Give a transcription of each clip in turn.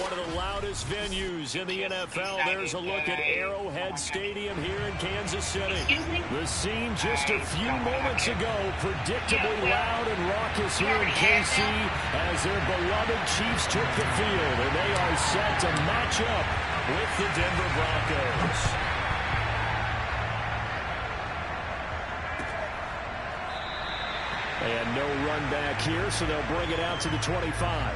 one of the loudest venues in the NFL. There's a look at Arrowhead Stadium here in Kansas City. The scene just a few moments ago, predictably loud and raucous here in KC as their beloved Chiefs took the field, and they are set to match up with the Denver Broncos. And no run back here, so they'll bring it out to the 25.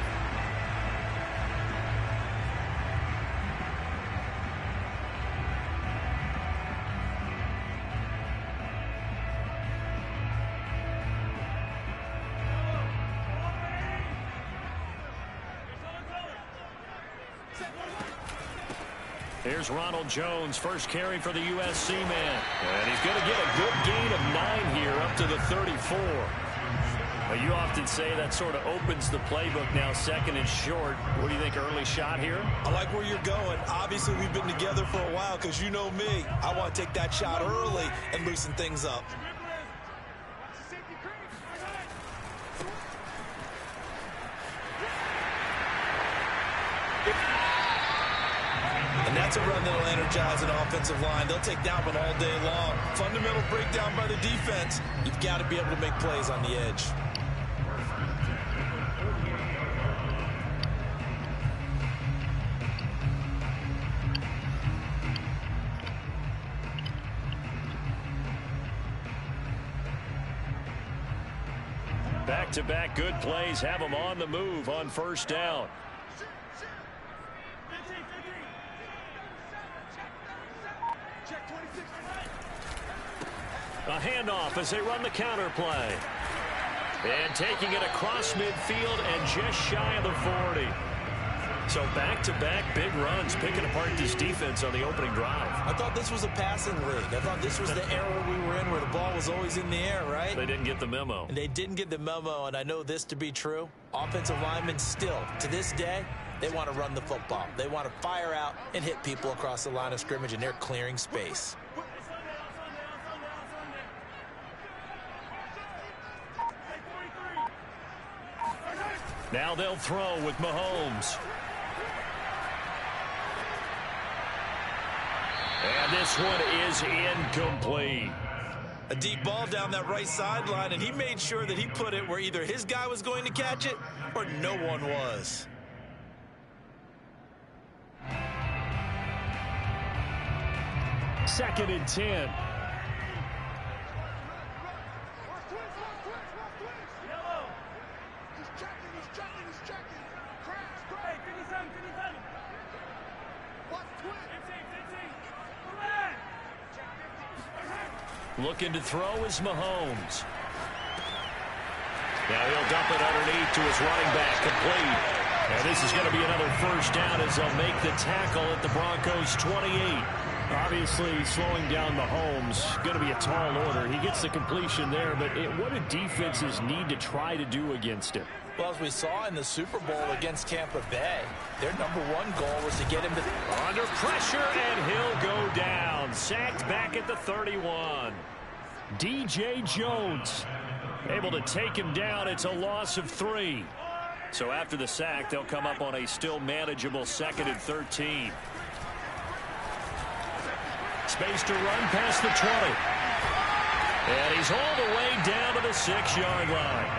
Here's Ronald Jones, first carry for the USC man. And he's going to get a good gain of 9 here up to the 34. Well, you often say that sort of opens the playbook now, second and short. What do you think, early shot here? I like where you're going. Obviously, we've been together for a while because you know me. I want to take that shot early and loosen things up. And that's a run that'll energize an offensive line. They'll take that one all day long. Fundamental breakdown by the defense. You've got to be able to make plays on the edge. Back-to-back good plays have them on the move on first down. A handoff as they run the counter play. And taking it across midfield and just shy of the 40. So back-to-back big runs, picking apart this defense on the opening drive. I thought this was a passing league. I thought this was the era we were in where the ball was always in the air, right? They didn't get the memo. And they didn't get the memo, and I know this to be true. Offensive linemen still, to this day, they want to run the football. They want to fire out and hit people across the line of scrimmage, and they're clearing space. Now they'll throw with Mahomes. And this one is incomplete. A deep ball down that right sideline, and he made sure that he put it where either his guy was going to catch it or no one was. Second and 10. Looking to throw is Mahomes. Now he'll dump it underneath to his running back, complete. And this is going to be another first down as they'll make the tackle at the Broncos' 28. Obviously, slowing down Mahomes, going to be a tall order. He gets the completion there, but what do defenses need to try to do against him? Well, as we saw in the Super Bowl against Tampa Bay, their #1 goal was to get him to... Under pressure, and he'll go down. Sacked back at the 31. DJ Jones able to take him down. It's a loss of 3. So after the sack, they'll come up on a still manageable 2nd and 13. Space to run past the 20. And he's all the way down to the 6-yard line.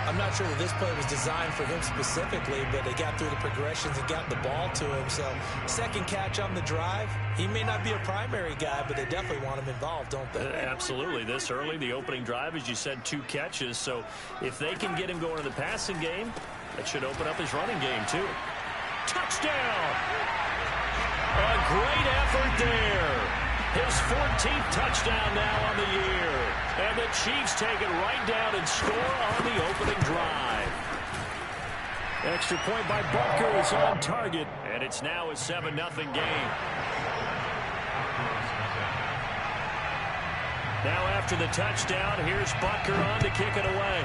I'm not sure that this play was designed for him specifically, but they got through the progressions and got the ball to him. So second catch on the drive. He may not be a primary guy, but they definitely want him involved, don't they? Absolutely. This early, the opening drive, as you said, 2 catches. So if they can get him going in the passing game, that should open up his running game too. Touchdown! A great effort there. His 14th touchdown now on the year. And the Chiefs take it right down and score on the opening drive. Extra point by Butker is on target. And it's now a 7-0 game. Now after the touchdown, here's Butker on to kick it away.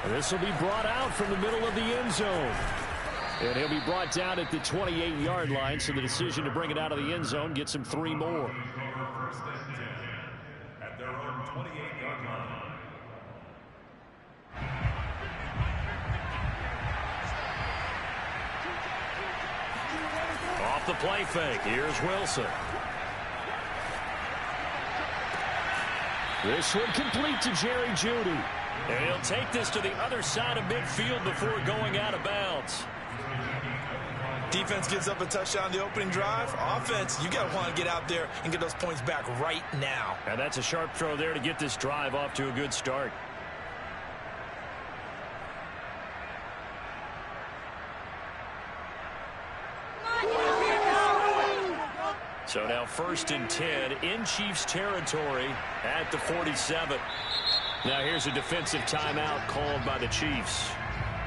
This will be brought out from the middle of the end zone. And he'll be brought down at the 28-yard line, so the decision to bring it out of the end zone gets him 3 more. First and 10 at their own 28-yard line. the play fake. Here's Wilson. This one complete to Jerry Jeudy. And he'll take this to the other side of midfield before going out of bounds. Defense gives up a touchdown on the opening drive. Offense, you got to want to get out there and get those points back right now. And that's a sharp throw there to get this drive off to a good start. So now 1st and 10 in Chiefs territory at the 47. Now here's a defensive timeout called by the Chiefs.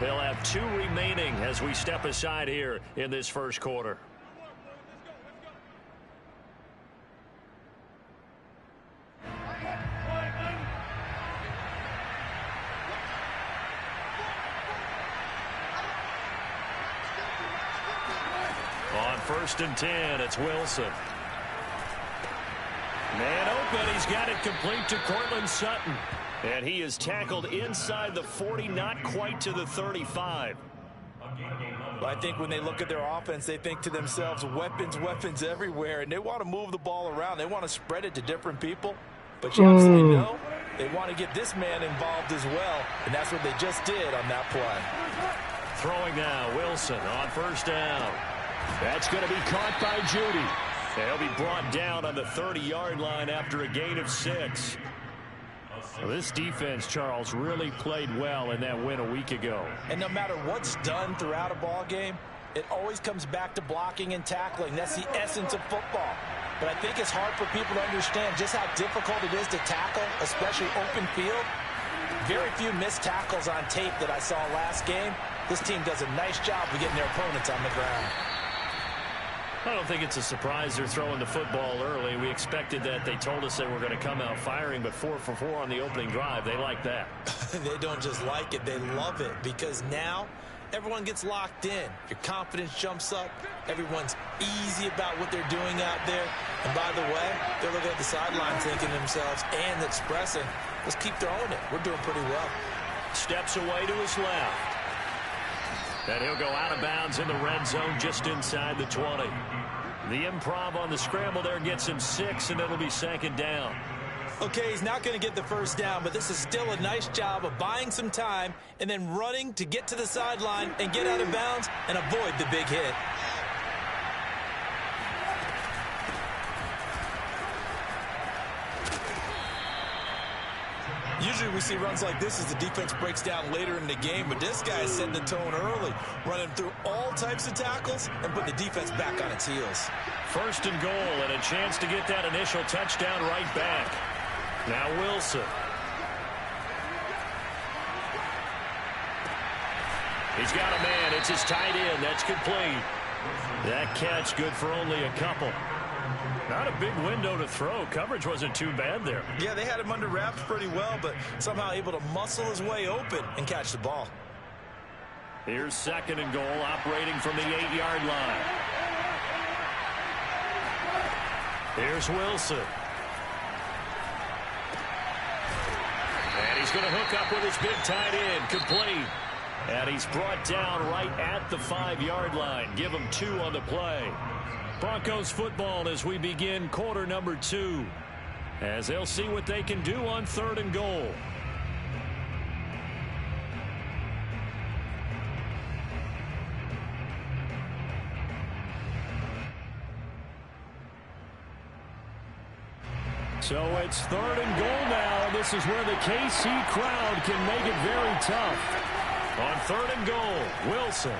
They'll have 2 remaining as we step aside here in this first quarter. On 1st and 10, it's Wilson. Man open, he's got it complete to Cortland Sutton. And he is tackled inside the 40, not quite to the 35. Well, I think when they look at their offense, they think to themselves, weapons everywhere, and they want to move the ball around. They want to spread it to different people. But you absolutely know they want to get this man involved as well, and that's what they just did on that play. Throwing now, Wilson on 1st down. That's going to be caught by Jeudy. He'll be brought down on the 30-yard line after a gain of 6. Well, this defense, Charles, really played well in that win a week ago. And no matter what's done throughout a ball game, it always comes back to blocking and tackling. That's the essence of football. But I think it's hard for people to understand just how difficult it is to tackle, especially open field. Very few missed tackles on tape that I saw last game. This team does a nice job of getting their opponents on the ground. I don't think it's a surprise they're throwing the football early. We expected that. They told us they were going to come out firing, but 4 for 4 on the opening drive. They like that. They don't just like it. They love it because now everyone gets locked in. Your confidence jumps up. Everyone's easy about what they're doing out there. And by the way, they're looking at the sideline thinking to themselves and expressing, let's keep throwing it. We're doing pretty well. Steps away to his left. And he'll go out of bounds in the red zone just inside the 20. The improv on the scramble there gets him 6, and it'll be 2nd down. Okay, he's not going to get the 1st down, but this is still a nice job of buying some time and then running to get to the sideline and get out of bounds and avoid the big hit. Usually we see runs like this as the defense breaks down later in the game, but this guy is setting the tone early, running through all types of tackles and putting the defense back on its heels. 1st and goal and a chance to get that initial touchdown right back. Now Wilson. He's got a man. It's his tight end. That's complete. That catch good for only a couple. Not a big window to throw. Coverage wasn't too bad there. Yeah, they had him under wraps pretty well, but somehow able to muscle his way open and catch the ball. Here's 2nd and goal, operating from the 8-yard line. Here's Wilson. And he's going to hook up with his big tight end, complete. And he's brought down right at the 5-yard line. Give him 2 on the play. Broncos football as we begin quarter number 2, as they'll see what they can do on 3rd and goal. So it's 3rd and goal now. This is where the KC crowd can make it very tough. On 3rd and goal, Wilson.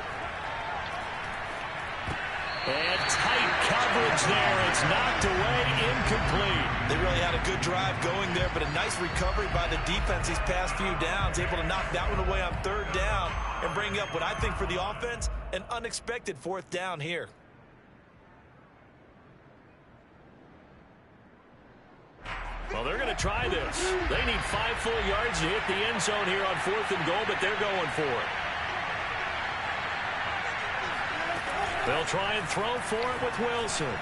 And tight coverage there. It's knocked away, incomplete. They really had a good drive going there, but a nice recovery by the defense these past few downs, able to knock that one away on 3rd down and bring up what I think for the offense, an unexpected 4th down here. Well, they're going to try this. They need 5 full yards to hit the end zone here on 4th and goal, but they're going for it. They'll try and throw for it with Wilson.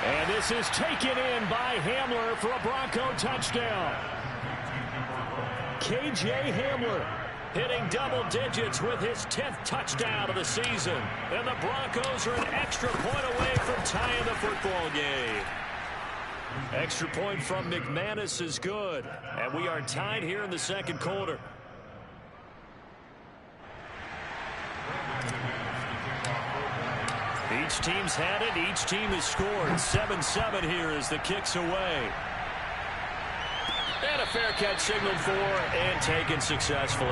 And this is taken in by Hamler for a Bronco touchdown. K.J. Hamler hitting double digits with his 10th touchdown of the season. And the Broncos are an extra point away from tying the football game. Extra point from McManus is good. And we are tied here in the second quarter. Each team's had it. Each team has scored. 7-7 here as the kick's away. And a fair catch signaled for and taken successfully.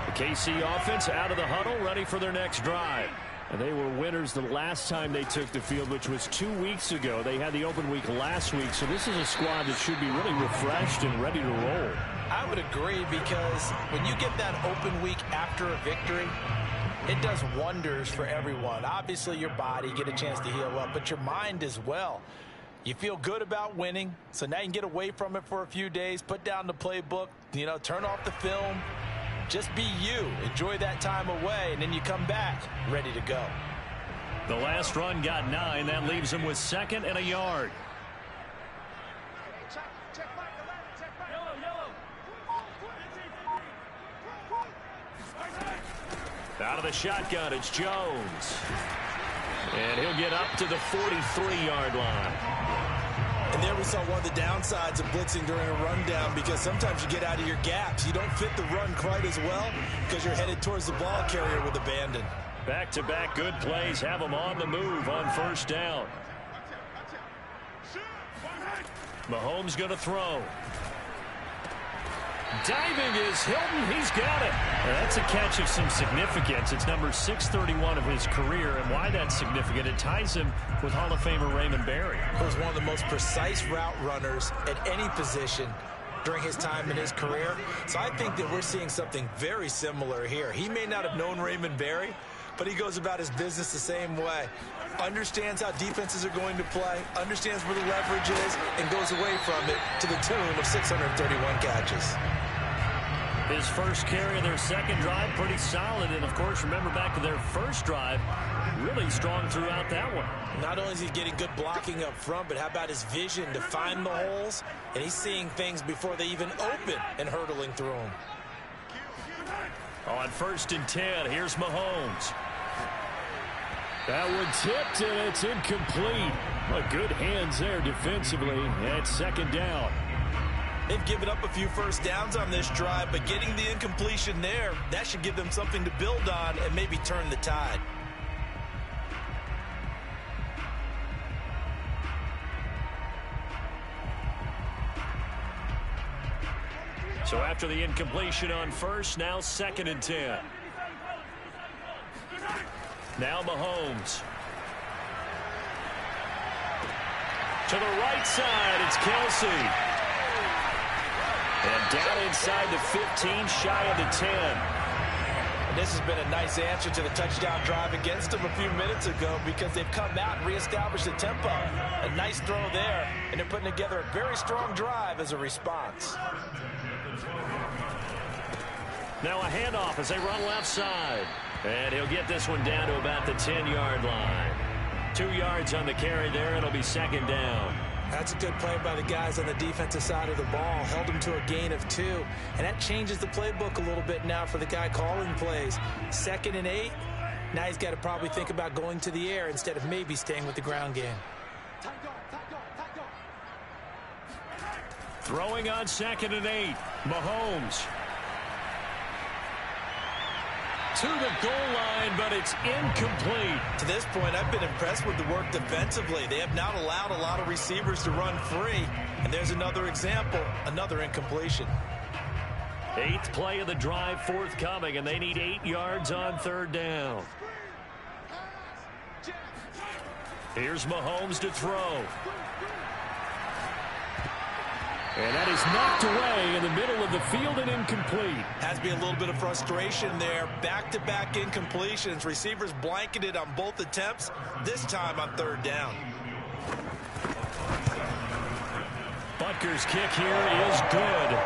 The KC offense out of the huddle, ready for their next drive. And they were winners the last time they took the field, which was 2 weeks ago. They had the open week last week, so this is a squad that should be really refreshed and ready to roll. I would agree, because when you get that open week after a victory, it does wonders for everyone. Obviously, your body, get a chance to heal up, but your mind as well. You feel good about winning, so now you can get away from it for a few days, put down the playbook, turn off the film. Just be you. Enjoy that time away, and then you come back ready to go. The last run got 9. That leaves him with 2nd and a yard. Out of the shotgun, it's Jones. And he'll get up to the 43-yard line. And there we saw one of the downsides of blitzing during a rundown, because sometimes you get out of your gaps. You don't fit the run quite as well because you're headed towards the ball carrier with abandon. Back-to-back good plays have them on the move on first down. Mahomes going to throw. Diving is Hilton. He's got it. That's a catch of some significance. It's number 631 of his career, and why that's significant, it ties him with Hall of Famer Raymond Berry. He was one of the most precise route runners at any position during his time in his career. So I think that we're seeing something very similar here. He may not have known Raymond Berry, but he goes about his business the same way. Understands how defenses are going to play, understands where the leverage is, and goes away from it to the tune of 631 catches. His first carry of their second drive, pretty solid. And, of course, remember back to their first drive, really strong throughout that one. Not only is he getting good blocking up front, but how about his vision to find the holes? And he's seeing things before they even open and hurtling through them. On 1st and 10, here's Mahomes. That one tipped, and it's incomplete. Well, good hands there defensively at 2nd down. They've given up a few first downs on this drive, but getting the incompletion there, that should give them something to build on and maybe turn the tide. So after the incompletion on 1st, now 2nd and 10. Now Mahomes. To the right side, it's Kelsey. And down inside the 15, shy of the 10. And this has been a nice answer to the touchdown drive against them a few minutes ago, because they've come out and reestablished the tempo. A nice throw there, and they're putting together a very strong drive as a response. Now a handoff as they run left side. And he'll get this one down to about the 10-yard line. 2 yards on the carry there. It'll be 2nd down. That's a good play by the guys on the defensive side of the ball. Held him to a gain of 2. And that changes the playbook a little bit now for the guy calling plays. 2nd and 8. Now he's got to probably think about going to the air instead of maybe staying with the ground game. Throwing on 2nd and 8. Mahomes. To the goal line, but it's incomplete. To this point, I've been impressed with the work defensively. They have not allowed a lot of receivers to run free. And there's another example, another incompletion. 8th play of the drive forthcoming, and they need 8 yards on 3rd down. Here's Mahomes to throw. And that is knocked away in the middle of the field and incomplete. Has to be a little bit of frustration there. Back-to-back incompletions. Receivers blanketed on both attempts, this time on 3rd down. Butker's kick here is good.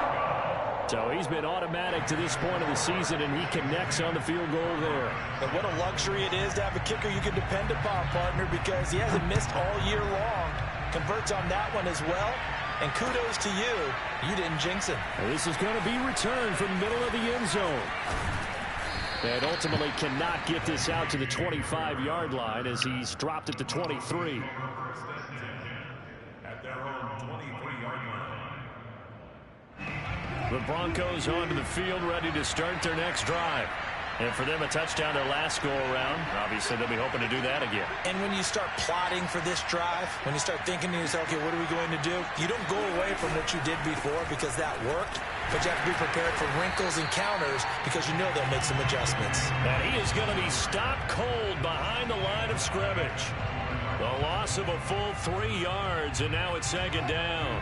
So he's been automatic to this point of the season, and he connects on the field goal there. And what a luxury it is to have a kicker you can depend upon, partner, because he hasn't missed all year long. Converts on that one as well. And kudos to you. You didn't jinx him. And this is going to be returned from the middle of the end zone. And ultimately cannot get this out to the 25-yard line as he's dropped at the 23. The Broncos onto the field, ready to start their next drive. And for them, a touchdown their last go-around. Obviously, they'll be hoping to do that again. And when you start plotting for this drive, when you start thinking to yourself, okay, what are we going to do? You don't go away from what you did before because that worked. But you have to be prepared for wrinkles and counters because you know they'll make some adjustments. And he is going to be stopped cold behind the line of scrimmage. The loss of a full 3 yards, and now it's second down.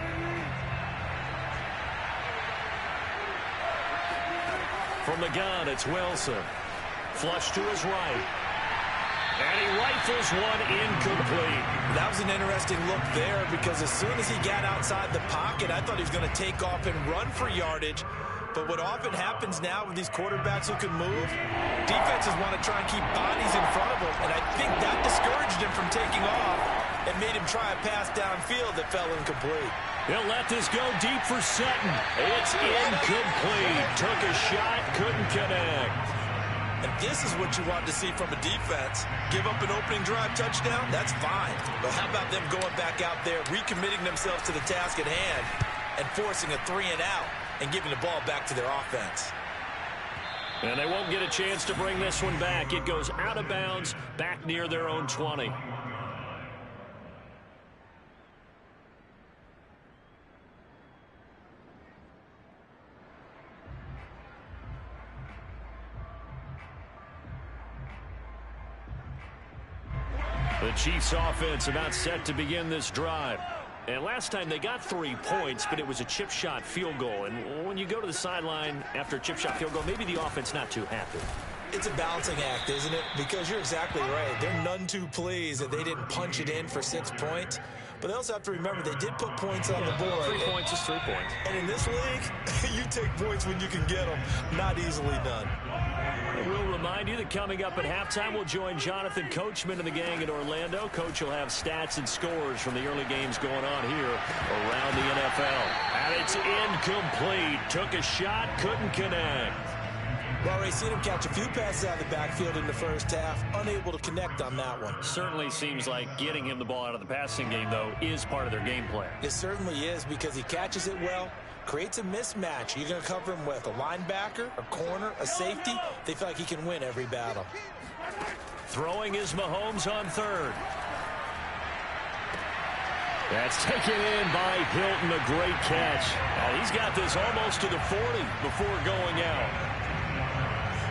From the gun, it's Wilson. Flush to his right. And he rifles one incomplete. That was an interesting look there because as soon as he got outside the pocket, I thought he was going to take off and run for yardage. But what often happens now with these quarterbacks who can move, defenses want to try and keep bodies in front of them. And I think that discouraged him from taking off and made him try a pass downfield that fell incomplete. He'll let this go deep for Sutton. It's incomplete. Took a shot, couldn't connect. And this is what you want to see from a defense. Give up an opening drive touchdown, that's fine. But how about them going back out there, recommitting themselves to the task at hand, and forcing a 3-and-out and giving the ball back to their offense. And they won't get a chance to bring this one back. It goes out of bounds, back near their own 20. The Chiefs offense about set to begin this drive. And last time they got 3 points, but it was a chip shot field goal. And when you go to the sideline after a chip shot field goal, maybe the offense not too happy. It's a balancing act, isn't it? Because you're exactly right. They're none too pleased that they didn't punch it in for 6 points. But they also have to remember they did put points on the board. 3 points is 3 points. And in this league, you take points when you can get them. Not easily done. We'll remind you that coming up at halftime, we'll join Jonathan Coachman and the gang in Orlando. Coach will have stats and scores from the early games going on here around the NFL. And it's incomplete. Took a shot, couldn't connect. Well, Ray, seen him catch a few passes out of the backfield in the first half. Unable to connect on that one. Certainly seems like getting him the ball out of the passing game, though, is part of their game plan. It certainly is because he catches it well. Creates a mismatch. You're going to cover him with a linebacker, a corner, a safety. They feel like he can win every battle. Throwing is Mahomes on third. That's taken in by Hilton, a great catch. He's got this almost to the 40 before going out.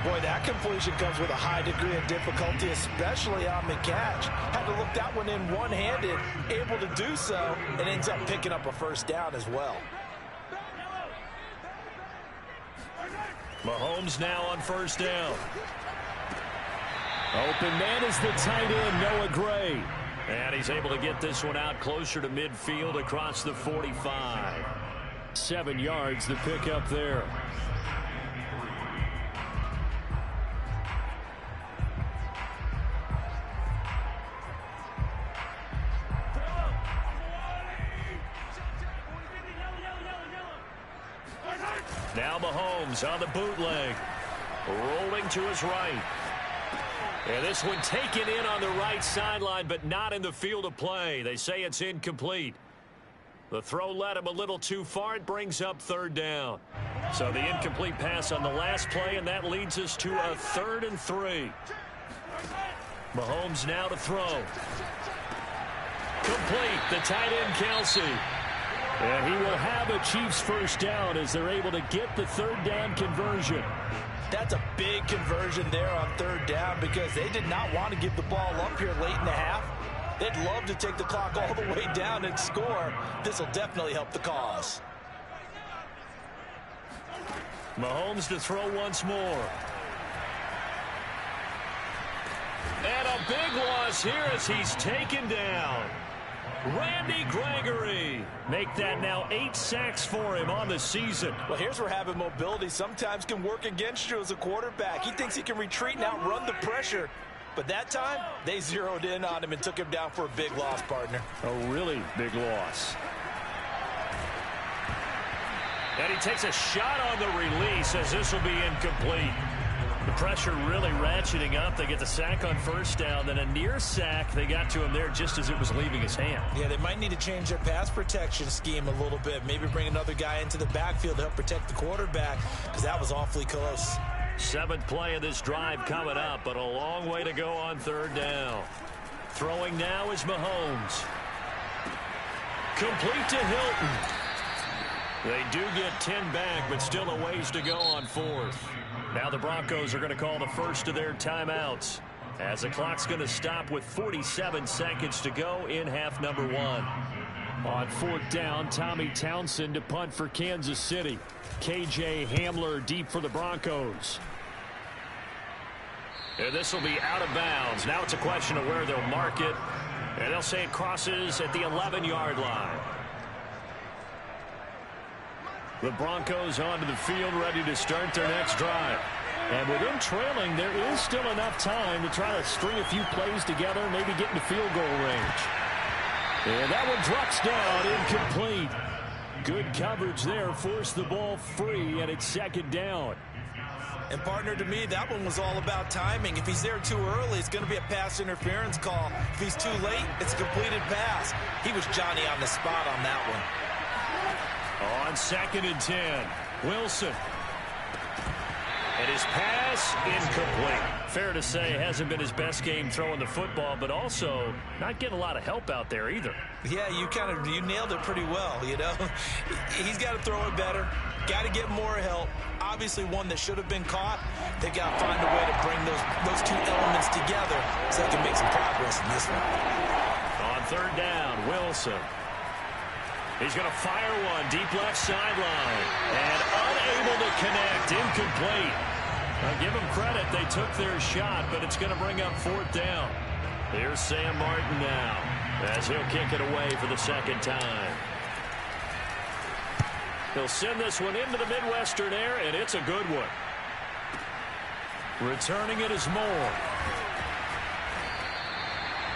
Boy, that completion comes with a high degree of difficulty, especially on the catch. Had to look that one in one-handed, able to do so, and ends up picking up a first down as well. Mahomes now on first down. Open man is the tight end, Noah Gray. And he's able to get this one out closer to midfield across the 45. 7 yards the pickup there. Now Mahomes on the bootleg. Rolling to his right. And this one taken in on the right sideline, but not in the field of play. They say it's incomplete. The throw led him a little too far. It brings up third down. So the incomplete pass on the last play, and that leads us to a 3rd and 3. Mahomes now to throw. Complete. The tight end, Kelsey. And he will have a Chiefs first down as they're able to get the 3rd down conversion. That's a big conversion there on 3rd down because they did not want to give the ball up here late in the half. They'd love to take the clock all the way down and score. This will definitely help the cause. Mahomes to throw once more. And a big loss here as he's taken down. Randy Gregory. Make that now 8 sacks for him on the season. Well, here's where having mobility sometimes can work against you as a quarterback. He thinks he can retreat and outrun the pressure. But that time, they zeroed in on him and took him down for a big loss, partner. A really big loss. And he takes a shot on the release as this will be incomplete. The pressure really ratcheting up. They get the sack on first down, then a near sack. They got to him there just as it was leaving his hand. Yeah, they might need to change their pass protection scheme a little bit. Maybe bring another guy into the backfield to help protect the quarterback, because that was awfully close. 7th play of this drive coming up, but a long way to go on 3rd down. Throwing now is Mahomes. Complete to Hilton. They do get 10 back, but still a ways to go on 4th. Now the Broncos are going to call the first of their timeouts, as the clock's going to stop with 47 seconds to go in half number 1. On 4th down, Tommy Townsend to punt for Kansas City. KJ Hamler deep for the Broncos. And this will be out of bounds. Now it's a question of where they'll mark it. And they'll say it crosses at the 11-yard line. The Broncos onto the field, ready to start their next drive. And with them trailing, there is still enough time to try to string a few plays together, maybe get into field goal range. And that one drops down, incomplete. Good coverage there, forced the ball free, and it's 2nd down. And, partner, to me, that one was all about timing. If he's there too early, it's going to be a pass interference call. If he's too late, it's a completed pass. He was Johnny on the spot on that one. On 2nd and 10, Wilson. And his pass incomplete. Fair to say, hasn't been his best game throwing the football, but also not getting a lot of help out there either. Yeah, you nailed it pretty well, you know. He's got to throw it better. Got to get more help. Obviously one that should have been caught. They've got to find a way to bring those two elements together so they can make some progress in this one. On 3rd down, Wilson. He's going to fire one deep left sideline. And unable to connect. Incomplete. Now give them credit. They took their shot, but it's going to bring up 4th down. Here's Sam Martin now, as he'll kick it away for the 2nd time. He'll send this one into the Midwestern air, and it's a good one. Returning it is Moore.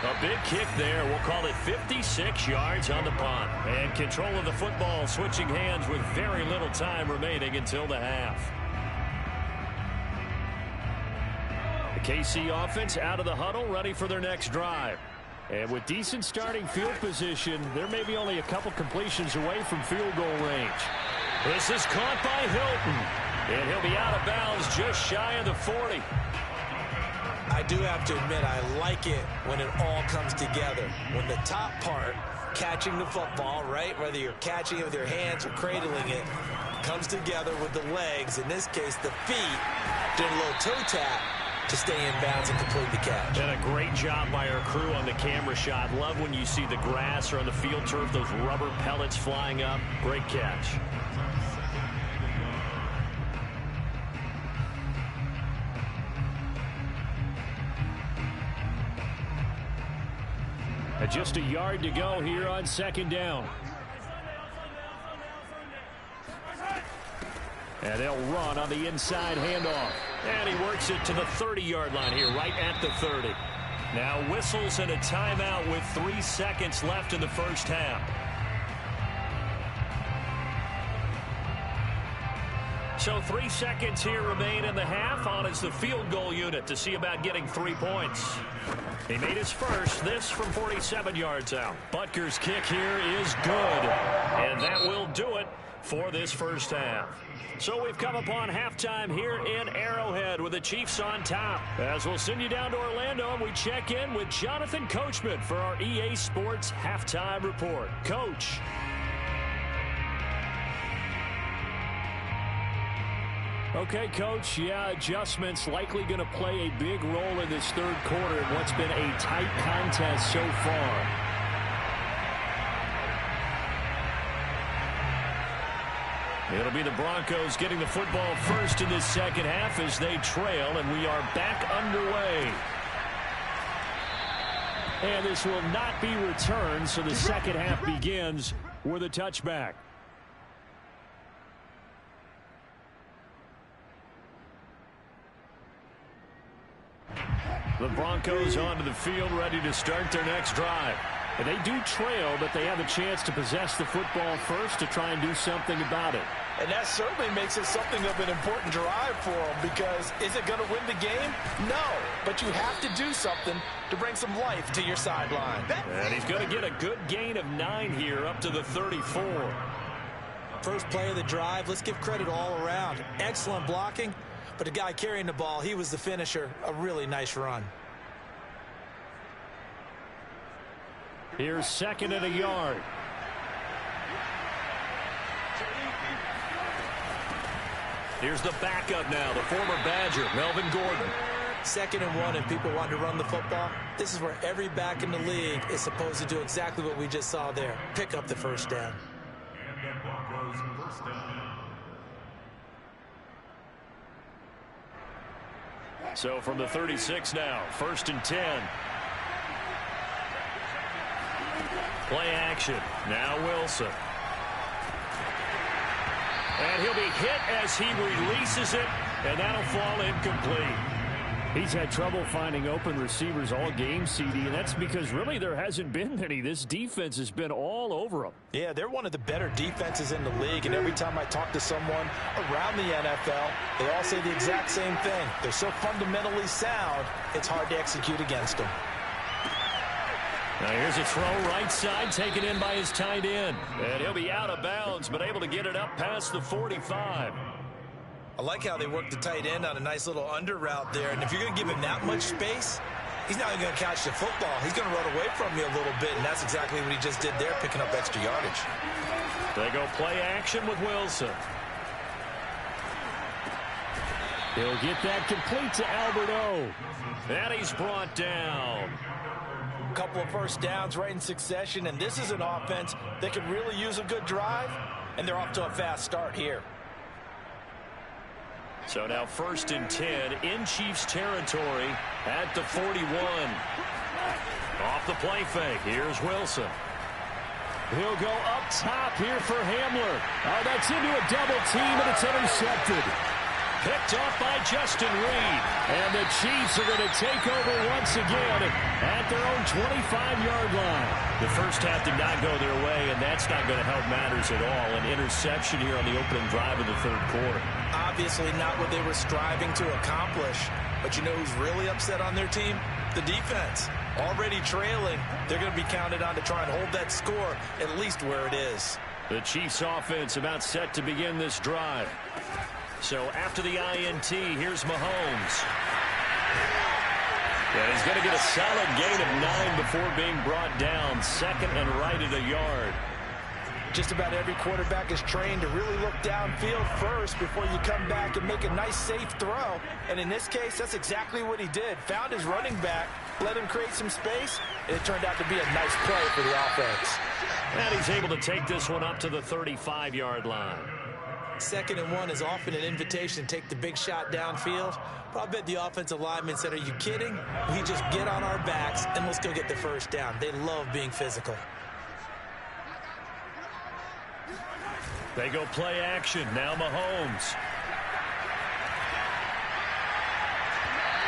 A big kick there. We'll call it 56 yards on the punt. And control of the football switching hands with very little time remaining until the half. The KC offense out of the huddle, ready for their next drive. And with decent starting field position, there may be only a couple completions away from field goal range. This is caught by Hilton. And he'll be out of bounds just shy of the 40. I do have to admit, I like it when it all comes together. When the top part, catching the football, right, whether you're catching it with your hands or cradling it, comes together with the legs. In this case, the feet, doing a little toe tap to stay in bounds and complete the catch. And a great job by our crew on the camera shot. Love when you see the grass or on the field turf, those rubber pellets flying up. Great catch. Just a yard to go here on 2nd down. And they'll run on the inside handoff. And he works it to the 30-yard line here, right at the 30. Now whistles and a timeout with 3 seconds left in the first half. So 3 seconds here remain in the half. On is the field goal unit to see about getting 3 points. He made his first, this from 47 yards out. Butker's kick here is good. And that will do it for this first half. So we've come upon halftime here in Arrowhead with the Chiefs on top. As we'll send you down to Orlando, and we check in with Jonathan Coachman for our EA Sports Halftime Report. Coach. Okay, Coach, yeah, adjustments likely going to play a big role in this third quarter in what's been a tight contest so far. It'll be the Broncos getting the football first in this second half as they trail, and we are back underway. And this will not be returned, so the second half begins with a touchback. The Broncos onto the field, ready to start their next drive. And they do trail, but they have a chance to possess the football first to try and do something about it. And that certainly makes it something of an important drive for them, because is it going to win the game? No, but you have to do something to bring some life to your sideline. And he's going to get a good gain of 9 here up to the 34. First play of the drive, let's give credit all around. Excellent blocking, but the guy carrying the ball, he was the finisher. A really nice run. Here's second and a yard. Here's the backup now, the former Badger, Melvin Gordon. 2nd and 1, and people want to run the football. This is where every back in the league is supposed to do exactly what we just saw there. Pick up the first down. So from the 36 now, 1st and 10. Play action. Now Wilson. And he'll be hit as he releases it, and that'll fall incomplete. He's had trouble finding open receivers all game, CD, and that's because really there hasn't been many. This defense has been all over them. Yeah, they're one of the better defenses in the league, and every time I talk to someone around the NFL, they all say the exact same thing. They're so fundamentally sound, it's hard to execute against them. Now here's a throw right side, taken in by his tight end. And he'll be out of bounds, but able to get it up past the 45. I like how they work the tight end on a nice little under route there. And if you're going to give him that much space, he's not going to catch the football. He's going to run away from you a little bit, and that's exactly what he just did there, picking up extra yardage. They go play action with Wilson. He'll get that complete to Albert O. And he's brought down. Couple of first downs right in succession, and this is an offense that can really use a good drive, and they're off to a fast start here. So now 1st and 10 in Chiefs territory at the 41. Off the play fake. Here's Wilson. He'll go up top here for Hamler. Oh, that's into a double team, and it's intercepted. Picked off by Justin Reed. And the Chiefs are going to take over once again at their own 25-yard line. The first half did not go their way, and that's not going to help matters at all. An interception here on the opening drive of the 3rd quarter. Obviously not what they were striving to accomplish. But you know who's really upset on their team? The defense. Already trailing, they're going to be counted on to try and hold that score at least where it is. The Chiefs offense about set to begin this drive. So after the INT, here's Mahomes. And he's going to get a solid gain of 9 before being brought down. 2nd and right at a yard. Just about every quarterback is trained to really look downfield first before you come back and make a nice, safe throw. And in this case, that's exactly what he did. Found his running back, let him create some space, and it turned out to be a nice play for the offense. And he's able to take this one up to the 35-yard line. 2nd and 1 is often an invitation to take the big shot downfield. But I bet the offensive linemen said, are you kidding? We just get on our backs and let's go get the first down. They love being physical. They go play action. Now Mahomes.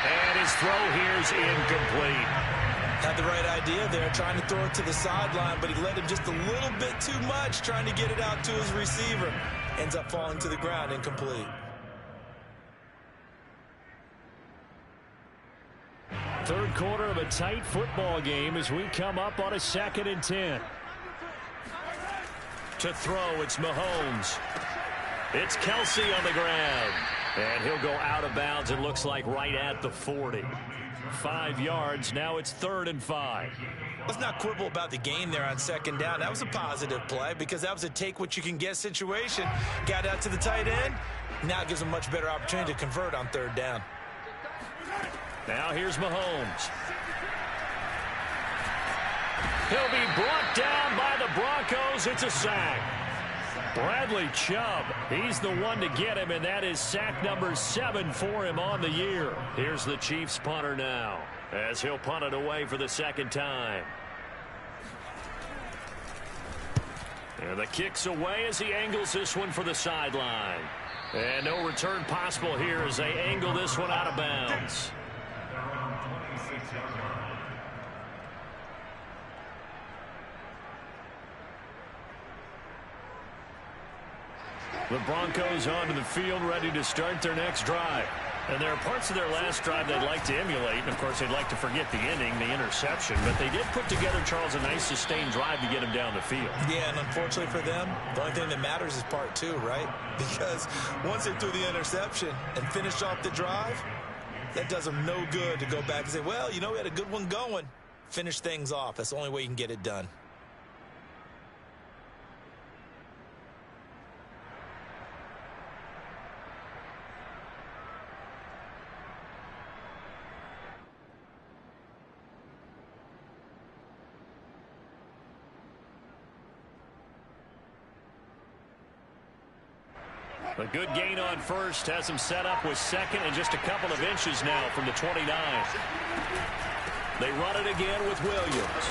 And his throw here's incomplete. Had the right idea there, trying to throw it to the sideline, but he let him just a little bit too much, trying to get it out to his receiver. Ends up falling to the ground, incomplete. Third quarter of a tight football game as we come up on a 2nd and 10. To throw, it's Mahomes. It's Kelsey on the ground. And he'll go out of bounds, it looks like right at the 40. 5 yards, now it's 3rd and 5. Let's not quibble about the game there on 2nd down. That was a positive play because that was a take-what-you-can-get situation. Got out to the tight end. Now it gives him much better opportunity to convert on 3rd down. Now here's Mahomes. He'll be brought down by the Broncos. It's a sack. Bradley Chubb, he's the one to get him, and that is sack number 7 for him on the year. Here's the Chiefs punter now. as he'll punt it away for the second time. And the kick's away as he angles this one for the sideline. And no return possible here as they angle this one out of bounds. The Broncos onto the field ready to start their next drive. And there are parts of their last drive they'd like to emulate. And, of course, they'd like to forget the inning, the interception. But they did put together, Charles, a nice sustained drive to get him down the field. Yeah, and unfortunately for them, the only thing that matters is part two, right? Because once they threw the interception and finished off the drive, that does them no good to go back and say, well, you know, we had a good one going. Finish things off. That's the only way you can get it done. A good gain on first has him set up with second and just a couple of inches now from the 29. They run it again with Williams.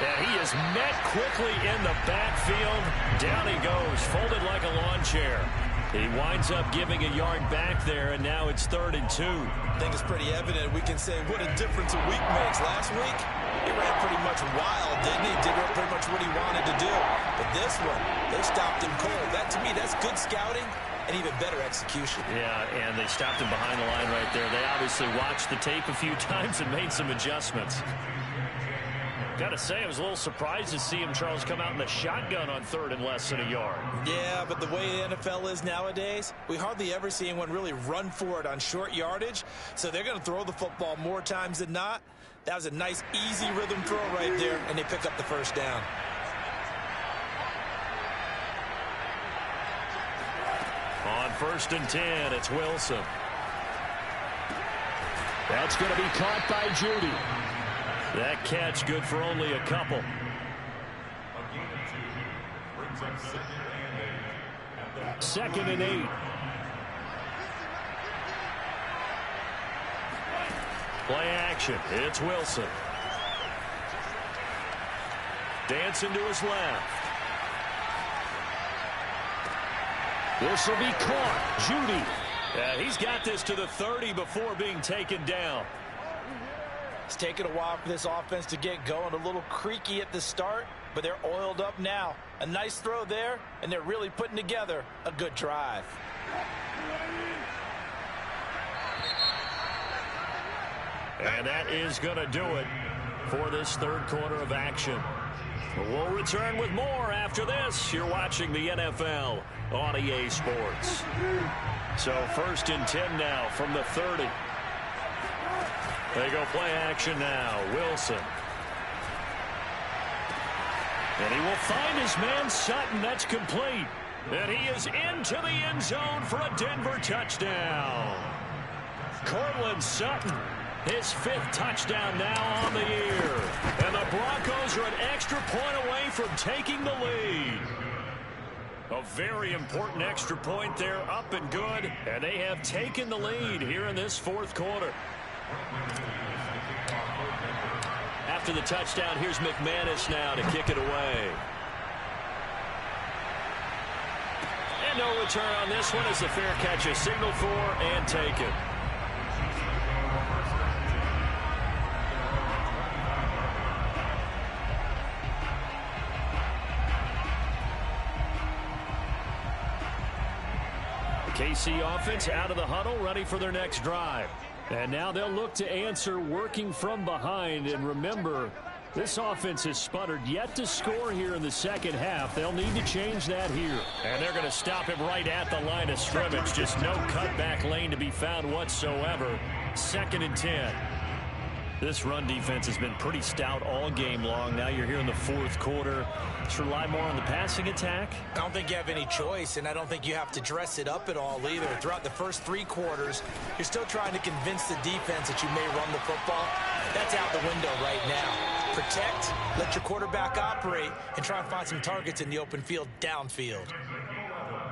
And he is met quickly in the backfield. Down he goes, folded like a lawn chair. He winds up giving a yard back there, and now it's 3rd and 2. I think it's pretty evident. We can say what a difference a week makes. Last week, he ran pretty much wild, didn't he? Did pretty much what he wanted to do. But this one, they stopped him cold. That, to me, that's good scouting and even better execution. Yeah, and they stopped him behind the line right there. They obviously watched the tape a few times and made some adjustments. Got to say, I was a little surprised to see him, Charles, come out in the shotgun on 3rd and less than a yard. Yeah, but the way the NFL is nowadays, we hardly ever see anyone really run for it on short yardage. So they're going to throw the football more times than not. That was a nice, easy rhythm throw right there, and they pick up the first down. On 1st and 10, it's Wilson. That's going to be caught by Judy. That catch good for only a couple. Second and 8. Play action. It's Wilson. Dancing to his left. This will be caught. Judy. He's got this to the 30 before being taken down. It's taken a while for this offense to get going. A little creaky at the start, but they're oiled up now. A nice throw there, and they're really putting together a good drive. And that is going to do it for this 3rd quarter of action. We'll return with more after this. You're watching the NFL on EA Sports. So 1st and 10 now from the 30. They go play action now. Wilson. And he will find his man Sutton. That's complete. And he is into the end zone for a Denver touchdown. Cortland Sutton, his 5th touchdown now on the year. And the Broncos are an extra point away from taking the lead. A very important extra point there, up and good. And they have taken the lead here in this 4th quarter. After the touchdown, here's McManus now to kick it away. And no return on this one as the fair catch is signaled for and taken. KC offense out of the huddle, ready for their next drive. And now they'll look to answer working from behind. And remember, this offense has sputtered yet to score here in the second half. They'll need to change that here. And they're going to stop him right at the line of scrimmage. Just no cutback lane to be found whatsoever. 2nd and 10. This run defense has been pretty stout all game long. Now you're here in the 4th quarter. Just rely more on the passing attack. I don't think you have any choice, and I don't think you have to dress it up at all either. Throughout the first 3 quarters, you're still trying to convince the defense that you may run the football. That's out the window right now. Protect, let your quarterback operate, and try and find some targets in the open field downfield.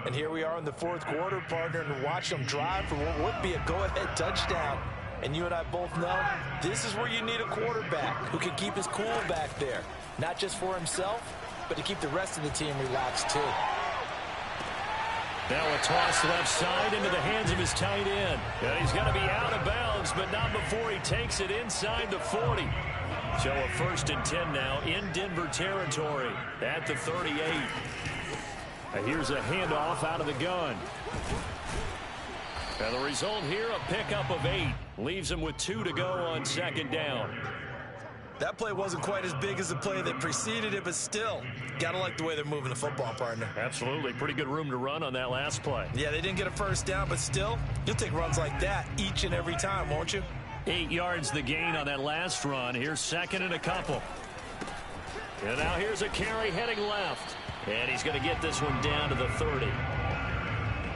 And here we are in the 4th quarter, partner, and watch them drive for what would be a go-ahead touchdown. And you and I both know this is where you need a quarterback who can keep his cool back there. Not just for himself, but to keep the rest of the team relaxed too. Now a toss left side into the hands of his tight end. And he's going to be out of bounds, but not before he takes it inside the 40. So a 1st and 10 now in Denver territory at the 38. Here's a handoff out of the gun. And the result here, a pickup of 8. Leaves him with 2 to go on 2nd down. That play wasn't quite as big as the play that preceded it, but still, gotta like the way they're moving the football, partner. Absolutely. Pretty good room to run on that last play. Yeah, they didn't get a 1st down, but still, you'll take runs like that each and every time, won't you? 8 yards the gain on that last run. Here's 2nd and a couple. And now here's a carry heading left. And he's going to get this one down to the 30.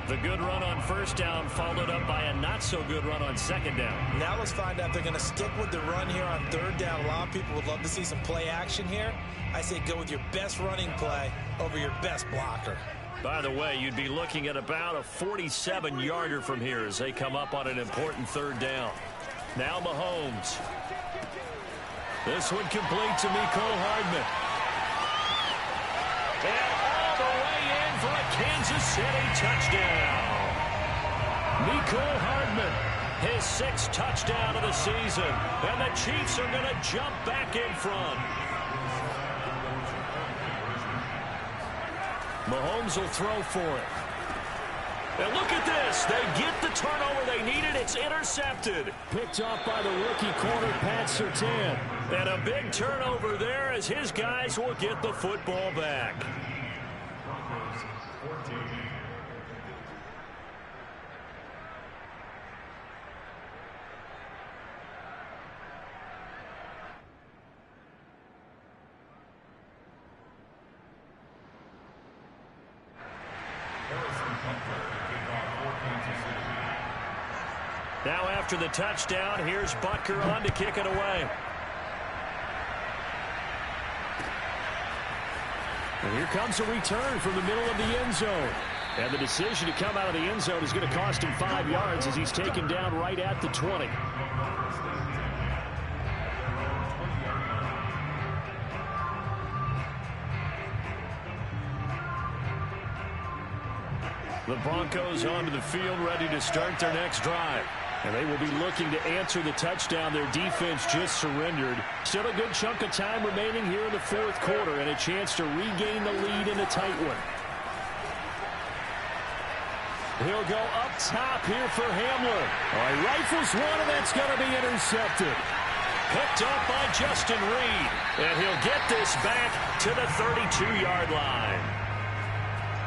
The good run on 1st down followed up by a not-so-good run on 2nd down. Now let's find out if they're going to stick with the run here on 3rd down. A lot of people would love to see some play action here. I say go with your best running play over your best blocker. By the way, you'd be looking at about a 47-yarder from here as they come up on an important 3rd down. Now Mahomes. This one complete to Mecole Hardman. And all the way in for a Kansas City touchdown. Mecole Hardman, his 6th touchdown of the season. And the Chiefs are going to jump back in front. Mahomes will throw for it. And look at this. They get the turnover they needed. It's intercepted. Picked off by the rookie corner, Pat Surtain. And a big turnover there as his guys will get the football back. Now after the touchdown, here's Butker on to kick it away. And here comes a return from the middle of the end zone. And the decision to come out of the end zone is going to cost him 5 yards as he's taken down right at the 20. The Broncos onto the field ready to start their next drive. And they will be looking to answer the touchdown their defense just surrendered. Still a good chunk of time remaining here in the 4th quarter and a chance to regain the lead in a tight one. He'll go up top here for Hamler. All right, rifles one, and that's going to be intercepted. Picked up by Justin Reed. And he'll get this back to the 32-yard line.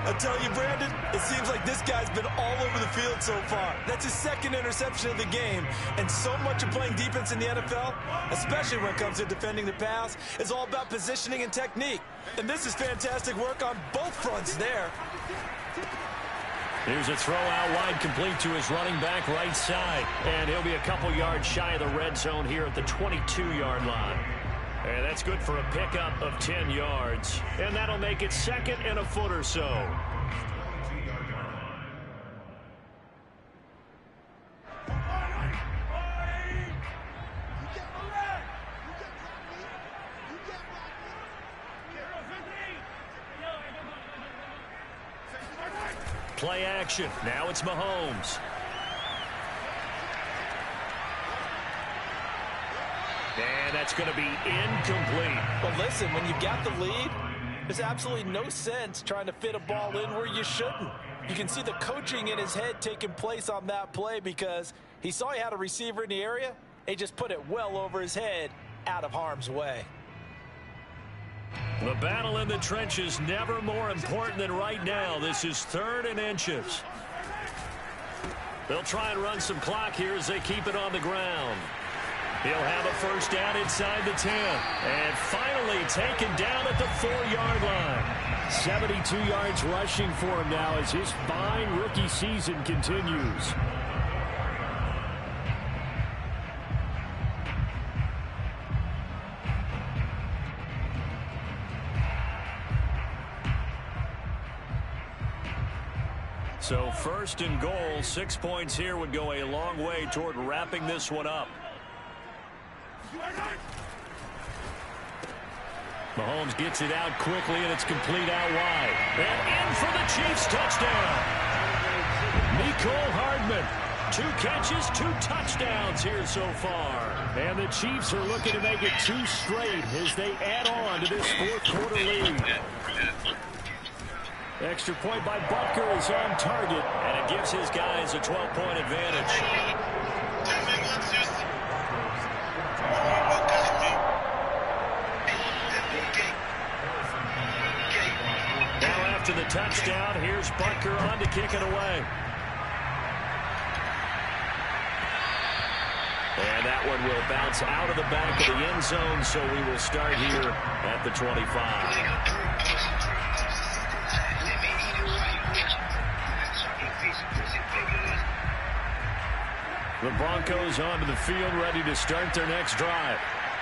I tell you, Brandon, it seems like this guy's been all over the field so far. That's his 2nd interception of the game. And so much of playing defense in the NFL, especially when it comes to defending the pass, is all about positioning and technique. And this is fantastic work on both fronts there. Here's a throw out wide complete to his running back right side. And he'll be a couple yards shy of the red zone here at the 22-yard line. And that's good for a pickup of 10 yards. And that'll make it 2nd and a foot or so. Play action. Now it's Mahomes. And that's going to be incomplete. Well, listen, when you've got the lead, there's absolutely no sense trying to fit a ball in where you shouldn't. You can see the coaching in his head taking place on that play because he saw he had a receiver in the area, and he just put it well over his head out of harm's way. The battle in the trenches never more important than right now. This is 3rd and inches. They'll try and run some clock here as they keep it on the ground. He'll have a 1st down inside the 10. And finally taken down at the 4-yard line. 72 yards rushing for him now as his fine rookie season continues. So first and goal, 6 points here would go a long way toward wrapping this one up. Mahomes gets it out quickly, and it's complete out wide. And in for the Chiefs touchdown. Mecole Hardman. 2 catches, 2 touchdowns here so far. And the Chiefs are looking to make it 2 straight as they add on to this fourth quarter lead. Extra point by Butker is on target, and it gives his guys a 12-point advantage. Now after the touchdown, here's Butker on to kick it away. And that one will bounce out of the back of the end zone, so we will start here at the 25. The Broncos onto the field, ready to start their next drive.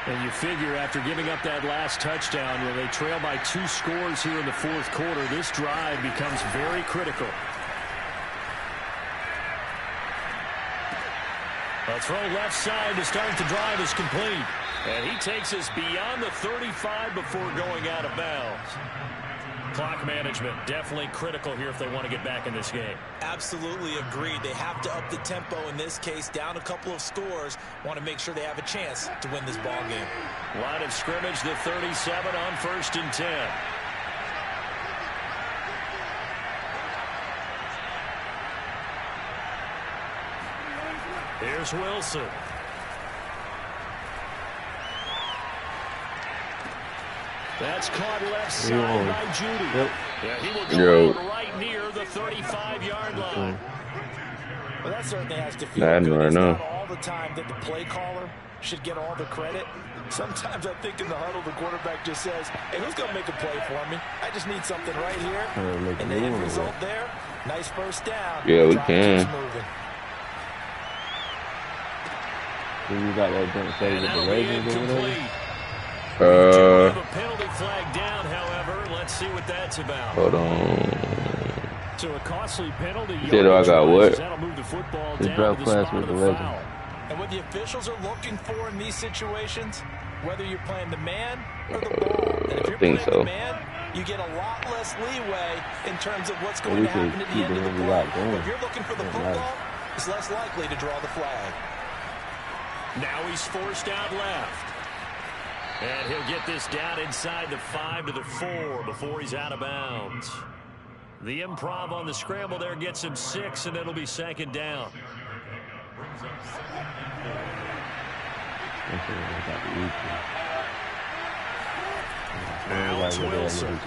And you figure after giving up that last touchdown, when they trail by 2 scores here in the fourth quarter, this drive becomes very critical. A throw left side to start the drive is complete. And he takes us beyond the 35 before going out of bounds. Clock management definitely critical here if they want to get back in this game. Absolutely agreed. They have to up the tempo in this case, down a couple of scores. Want to make sure they have a chance to win this ball game. Line of scrimmage, the 37 on 1st and 10. Here's Wilson. That's caught left side by Judy. Yep. Yeah, he will go right near the 35-yard line. Well, that certainly has to feel good. It's not all the time that the play caller should get all the credit. Sometimes I think in the huddle, the quarterback just says, hey, who's going to make a play for me? I just need something right here. And the end result there, nice first down. Yeah, we can. You got that jump save with the Ravens or whatever? A penalty flag down, however. Let's see what that's about. Hold on. So a costly penalty. I got what? That'll move the football the down draft to the class spot with of the the Legends. foul. And what the officials are looking for in these situations, whether you're playing the man or the ball. And if you're playing the man, you get a lot less leeway in terms of what's going to happen at the end of the play. If you're looking for the football, it's less likely to draw the flag. Now he's forced out left. And he'll get this down inside the 5 to the 4 before he's out of bounds. The improv on the scramble there gets him 6, and it'll be 2nd down. Alex Wilson.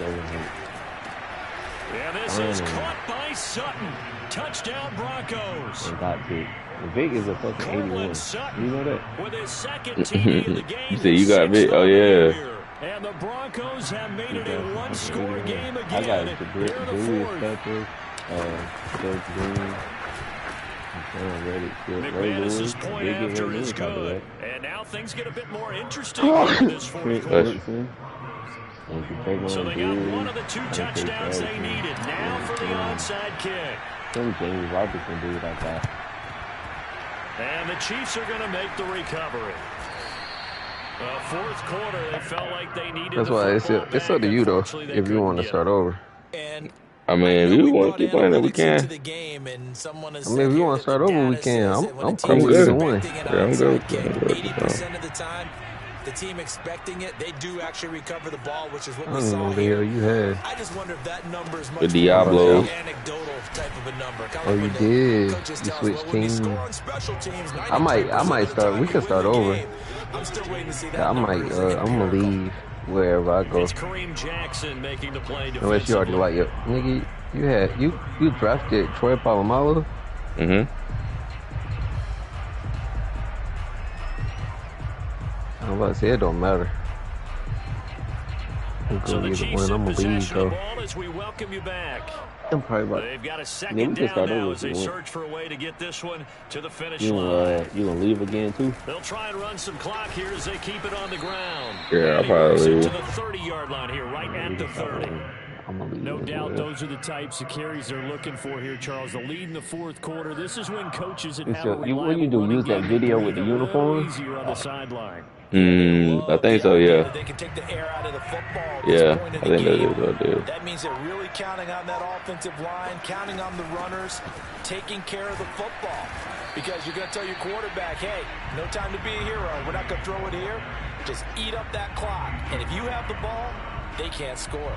Yeah, this is caught by Sutton. Touchdown Broncos. Vic is a fucking 81. You know that? With his 2nd TD of the game. You said you got Vic? Oh, yeah. And the Broncos have made it a 1-score game again. I got the Julius Peppers, George Green, McManus's point after is good. And now things get a bit more interesting in this fourth quarter. So they got one of the 2 touchdowns they needed. Now for the onside kick. James Robinson do like that. And the Chiefs are going to make the recovery. Fourth quarter, they felt like they needed. That's why it's up to you though. If you want to start over. And I mean, if you want to keep playing it, we can. I mean, if you want to start over, we can. I'm good. Yeah, I'm good. 80% of the time, the team expecting it, they do actually recover the ball, which is what we saw here. You had. I just wonder if that number is much the Diablo. more anecdotal type of a number. Oh, you did. You switched teams. I might start. We can start over. I'm still waiting to see that. I'm gonna leave wherever I go. It's Kareem Jackson making the play. Unless you already like it, nigga. You drafted Troy Polamalu. I'm about to say it don't matter. So the Chiefs in possession of the ball as we welcome you back. They've got a 2nd down now as they search for a way to get this one to the finish line. You gonna leave again too? They'll try and run some clock here as they keep it on the ground. Yeah, I'll probably leave. To the 30-yard line here, right at the 30. No doubt those are the types of carries they're looking for here, Charles. The lead in the fourth quarter. This is when coaches that have a reliable what you do? Use that video with the uniform? Easier on the sideline. I think so, yeah. They can take the air out of the football at Yeah, this point in I think the game. that is what I do. That means they're really counting on that offensive line, counting on the runners, taking care of the football. Because you're going to tell your quarterback, hey, no time to be a hero. We're not going to throw it here. Just eat up that clock. And if you have the ball, they can't score.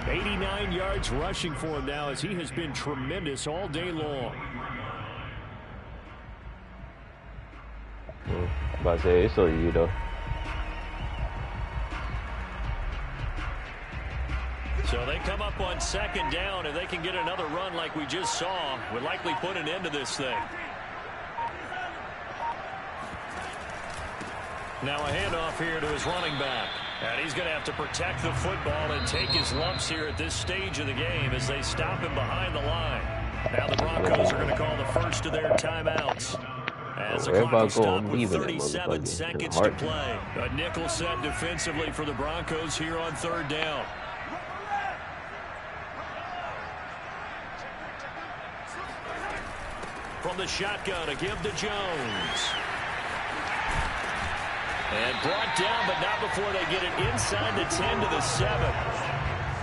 89 yards rushing for him now as he has been tremendous all day long. I'm about to say, it's so you, though. So they come up on second down, and they can get another run like we just saw. Would likely put an end to this thing. Now a handoff here to his running back. And he's going to have to protect the football and take his lumps here at this stage of the game as they stop him behind the line. Now the Broncos are going to call the first of their timeouts. As the clock is stopped with 37 seconds to play. A nickel set defensively for the Broncos here on third down. From the shotgun, a give to Jones. And brought down, but not before they get it inside the 10 to the 7.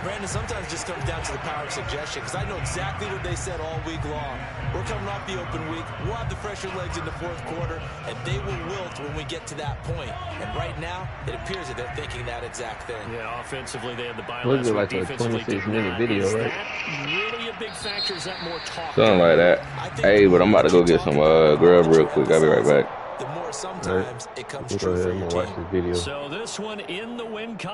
Brandon, sometimes it just comes down to the power of suggestion, because I know exactly what they said all week long. We're coming off the open week. We'll have the fresher legs in the fourth quarter, and they will wilt when we get to that point. And right now, it appears that they're thinking that exact thing. Yeah, offensively, they had the bye Was last it like week. a 26-minute video, Is right? that really a big factor? Is that more talk? Something like that. Hey, but I'm about to go get some grub real quick. I'll be right back. The more sometimes it comes Go true ahead for and your watch team. this video. So this one in the win column.